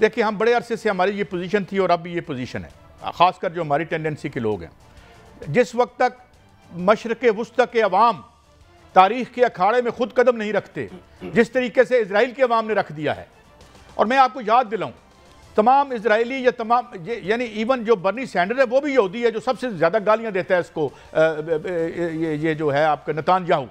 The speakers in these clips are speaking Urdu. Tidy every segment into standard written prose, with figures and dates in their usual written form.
دیکھیں ہم بڑے عرصے سے ہماری یہ پوزیشن تھی اور اب بھی یہ پوزیشن ہے، خاص کر جو ہماری ٹینڈنسی کے لوگ ہیں، جس وقت تک مشرق وسطی کے عوام تاریخ کے اکھاڑے میں خود قدم نہیں رکھتے جس طریقے سے اسرائیل کے عوام نے رکھ دیا ہے. اور میں آپ کو یاد دلاؤں، تمام اسرائیلی یا تمام یعنی ایون جو برنی سینڈر ہے وہ بھی یہودی ہے جو سب سے زیادہ گالیاں دیتا ہے اس کو، یہ جو ہے آپ کا نتان یاہو.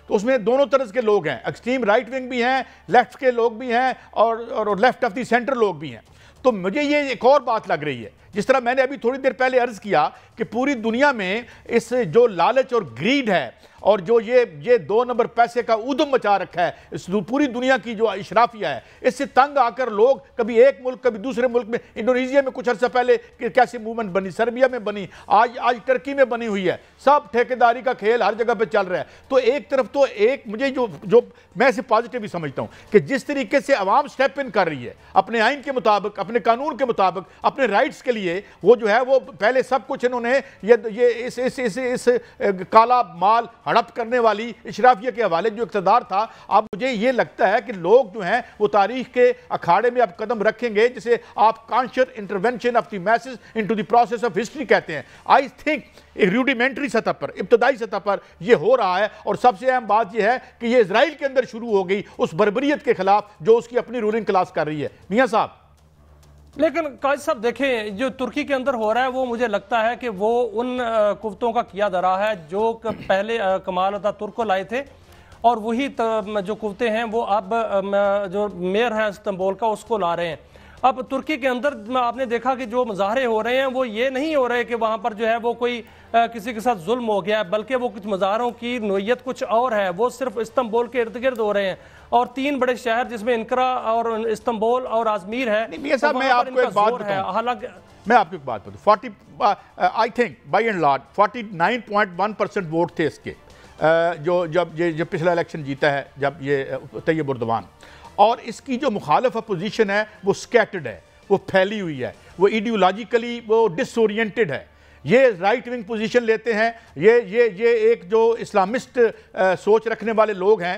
تو اس میں دونوں طرز کے لوگ ہیں، ایکسٹریم رائٹ ونگ بھی ہیں، لیفٹ کے لوگ بھی ہیں اور لیفٹ آف دی سینٹر لوگ بھی ہیں. تو مجھے یہ ایک اور بات لگ رہی ہے، جس طرح میں نے ابھی تھوڑی دیر پہلے عرض کیا کہ پوری دنیا میں اس جو لالچ اور گریڈ ہے اور جو یہ 2 نمبر پیسے کا ادھم مچا رکھا ہے اس پوری دنیا کی جو اشرافیہ ہے، اس سے تنگ آ کر لوگ کبھی ایک ملک کبھی دوسرے ملک میں، انڈونیزیا میں کچھ عرصہ پہلے کیسی موومنٹ بنی، سربیا میں بنی، آج ترکی میں بنی ہوئی ہے، سب ٹھیکیداری کا کھیل ہر جگہ پہ چل رہا ہے. تو ایک طرف تو مجھے جو میں اسے پازیٹیو بھی سمجھتا ہوں کہ جس طریقے سے عوام سٹیپ ان کر رہی ہے اپنے آئین کے مطابق، اپنے قانون کے مطابق، اپنے رائٹس کے لیے، وہ جو ہے وہ پہلے سب کچھ انہوں نے یہ اس کالا مال ہڑپ کرنے والی اشرافیہ کے حوالے جو اقتدار تھا، اب مجھے یہ لگتا ہے کہ لوگ جو ہیں وہ تاریخ کے اکھاڑے میں اب قدم رکھیں گے، جسے آپ conscious intervention of the masses into the process of history کہتے ہیں. آئی تھنک ریوڈیمنٹری سطح پر، ابتدائی سطح پر یہ ہو رہا ہے. اور سب سے اہم بات یہ ہے کہ یہ اسرائیل کے اندر شروع ہو گئی اس بربریت کے خلاف جو اس کی اپنی رولنگ کلاس کر رہی ہے. میاں صاحب لیکن قائد صاحب دیکھیں جو ترکی کے اندر ہو رہا ہے وہ مجھے لگتا ہے کہ وہ ان قوتوں کا کیا دھرا ہے جو پہلے کمال اتاتürk ترک کو لائے تھے، اور وہی جو قوتیں ہیں وہ اب جو میئر ہیں استنبول کا اس کو لا رہے ہیں. اب ترکی کے اندر آپ نے دیکھا کہ جو مظاہرے ہو رہے ہیں وہ یہ نہیں ہو رہے کہ وہاں پر جو ہے وہ کوئی کسی کے ساتھ ظلم ہو گیا ہے، بلکہ وہ کچھ مظاہروں کی نوعیت کچھ اور ہے. وہ صرف استنبول کے ارد گرد ہو رہے ہیں، اور 3 بڑے شہر جس میں انقرہ اور استنبول اور ازمیر ہے. میاں صاحب میں آپ کو ایک بات بتاؤں، I think by and large 49.1% vote تھے اس کے جب پچھلا الیکشن جیتا ہے جب یہ طیب اردوان، اور اس کی جو مخالف اپوزیشن ہے وہ سکیٹرڈ ہے، وہ پھیلی ہوئی ہے، وہ ایڈیولوجیکلی وہ ڈس اورینٹڈ ہے. یہ رائٹ ونگ پوزیشن لیتے ہیں، یہ ایک جو اسلامسٹ سوچ رکھنے والے لوگ ہیں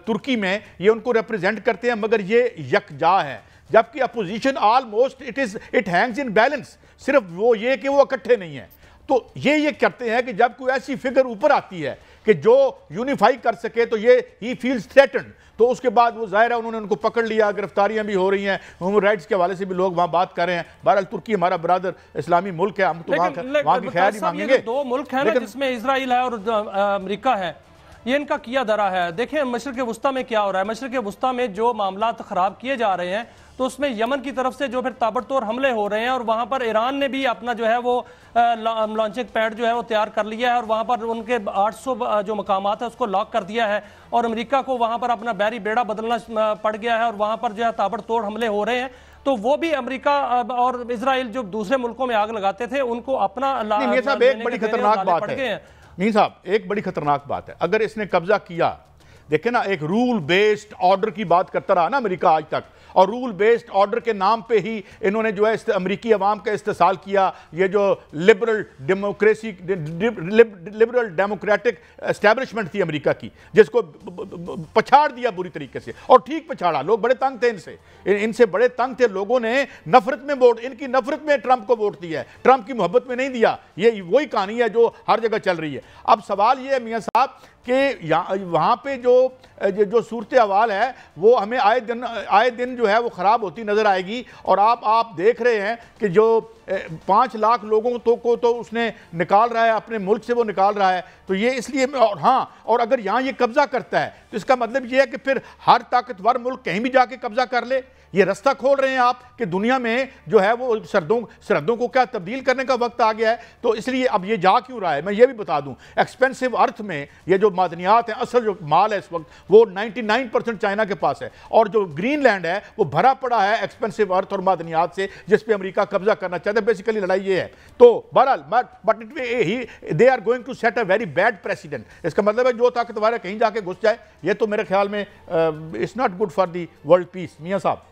ترکی میں، یہ ان کو ریپرزینٹ کرتے ہیں، مگر یہ یکجا ہے. جبکہ opposition almost it hangs in balance, صرف وہ یہ کہ وہ اکٹھے نہیں ہیں. تو یہ کرتے ہیں کہ جب کوئی ایسی فگر اوپر آتی ہے کہ جو یونیفائی کر سکے تو یہ ہی فیلز تھریٹنڈ، تو اس کے بعد وہ ظاہر ہے انہوں نے ان کو پکڑ لیا. گرفتاریاں بھی ہو رہی ہیں، ہیومن رائٹس کے حوالے سے بھی لوگ وہاں بات کر رہے ہیں. بہرحال ترکی ہمارا برادر اسلامی ملک ہے، ہم تو وہاں کی خیر ہی مانگیں گے. 2 ملک ہیں جس میں اسرائیل ہے اور امریکہ ہے، یہ ان کا کیا دھرا ہے. دیکھیں مشرق وسطیٰ میں کیا ہو رہا ہے. مشرق وسطیٰ میں جو معاملات خراب کیے جا رہے ہیں تو اس میں یمن کی طرف سے جو پھر تابڑتوڑ حملے ہو رہے ہیں، اور وہاں پر ایران نے بھی اپنا جو ہے وہ لانچنگ پیڈ جو ہے وہ تیار کر لیا ہے، اور وہاں پر ان کے 800 جو مقامات ہیں اس کو لاک کر دیا ہے، اور امریکہ کو وہاں پر اپنا بحری بیڑا بدلنا پڑ گیا ہے، اور وہاں پر جو ہے تابڑتوڑ حملے ہو رہے ہیں. تو وہ بھی امریکہ اور اسرائیل جو دوسرے ملکوں میں آگ لگاتے تھے ان کو اپنا میاں صاحب ایک بڑی خطرناک بات ہے، میاں صاحب ایک بڑی خطرناک بات ہے، اگر اس نے قبضہ کیا، دیکھیں نا ایک رول بیسڈ آرڈر کی بات کرتا رہا نا امریکہ آج تک، اور رول بیسڈ آرڈر کے نام پہ ہی انہوں نے جو ہے امریکی عوام کا استحصال کیا. یہ جو لبرل ڈیموکریٹک اسٹیبلشمنٹ تھی امریکہ کی، جس کو پچھاڑ دیا بری طریقے سے، اور ٹھیک پچھاڑا. لوگ بڑے تنگ تھے ان سے بڑے تنگ تھے. لوگوں نے نفرت میں ووٹ، ان کی نفرت میں ٹرمپ کو ووٹ دیا ہے، ٹرمپ کی محبت میں نہیں دیا. یہ وہی کہانی ہے جو ہر جگہ چل رہی ہے. اب سوال یہ ہے میاں صاحب کہ وہاں پہ جو صورتحال ہے وہ ہمیں آئے دن جو ہے وہ خراب ہوتی نظر آئے گی. اور آپ دیکھ رہے ہیں کہ جو 5 لاکھ لوگوں کو تو اس نے نکال رہا ہے اپنے ملک سے، وہ نکال رہا ہے. تو یہ اس لیے اور اگر یہاں یہ قبضہ کرتا ہے تو اس کا مطلب یہ ہے کہ پھر ہر طاقتور ملک کہیں بھی جا کے قبضہ کر لے. یہ رستہ کھول رہے ہیں آپ کہ دنیا میں جو ہے وہ سرحدوں کو کیا تبدیل کرنے کا وقت آ گیا ہے. تو اس لیے اب یہ جا کیوں رہا ہے. میں یہ بھی بتا دوں ایکسپینسو ارتھ میں یہ جو معدنیات ہیں، اصل جو مال ہے اس وقت وہ 99% چائنا کے پاس ہے، اور جو گرین لینڈ ہے وہ بھرا پڑا ہے ایکسپینسو ارتھ اور معدنیات سے، جس پہ امریکہ قبضہ کرنا چاہتا ہے. بیسیکلی لڑائی یہ ہے. تو بہرحال but they are going to set a very bad precedent. اس کا مطلب ہے جو طاقتور ہے کہیں جا کے گھس جائے. یہ تو میرے خیال میں it's not good for the world peace. میاں صاحب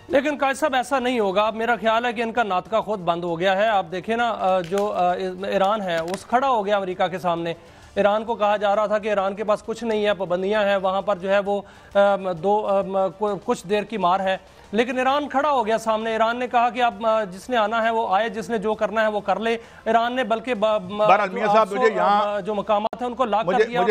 لیکن قائد صاحب ایسا نہیں ہوگا. اب میرا خیال ہے کہ ان کا ناطقہ خود بند ہو گیا ہے. آپ دیکھیں نا جو ایران ہے وہ کھڑا ہو گیا امریکہ کے سامنے. ایران کو کہا جا رہا تھا کہ ایران کے پاس کچھ نہیں ہے، پابندیاں ہیں، وہاں پر جو ہے وہ کچھ دیر کی مار ہے، لیکن ایران کھڑا ہو گیا سامنے۔ ایران نے کہا کہ اب جس نے آنا ہے وہ آئے، جس نے جو کرنا ہے وہ کر لے۔ ایران نے بلکہ بہرحال میاں صاحب مجھے یہاں جو مقامات ہیں ان کو لاک کر دیا۔